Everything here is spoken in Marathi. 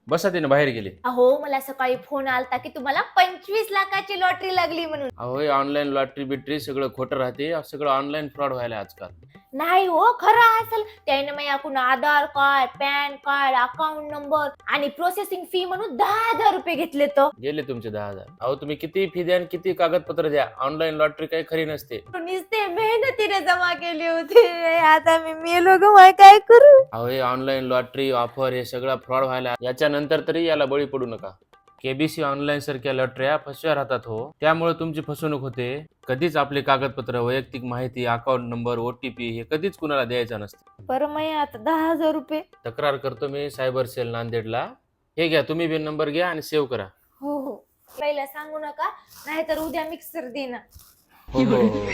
बसा तिने बाहेर गेले. अहो मला सकाळी फोन आलता की तुम्हाला 25 लाखाची लॉटरी लागली म्हणून. अहो ऑनलाईन लॉटरी बिटरी सगळं खोटं राहते, सगळं ऑनलाईन फ्रॉड व्हायला आजकाल. नाही हो खरं असेल. त्याने माझ्याकडून Aadhaar card, PAN card, account number आणि प्रोसेसिंग फी म्हणून 10,000 रुपये घेतले तर. गेले तुमचे 10,000. अहो तुम्ही किती फी द्या आणि किती कागदपत्र द्या, ऑनलाईन लॉटरी काही खरी नसते. नुसते मेहनतीने जमा केली होती. आता मी मेलो ग, मग काय करू. अहो हे ऑनलाईन लॉटरी ऑफर हे सगळं फ्रॉड व्हायला, याच्यानंतर तरी याला बळी पडू नका. केबीसी ऑनलाईन सारख्या लॉटऱ्या फसव्या राहतात हो, त्यामुळे तुमची फसवणूक होते. कधीच आपले कागदपत्र, वैयक्तिक माहिती, अकाउंट नंबर, OTP हे कधीच कुणाला द्यायचा नसतं. बरं मग आता 10,000 रुपये. तक्रार करतो मी सायबर सेल नांदेडला. हे घ्या, तुम्ही बिन नंबर घ्या आणि सेव्ह करा. हो हो, पहिला सांगू नका नाहीतर उद्या मिक्सर देणार. हो हो हो.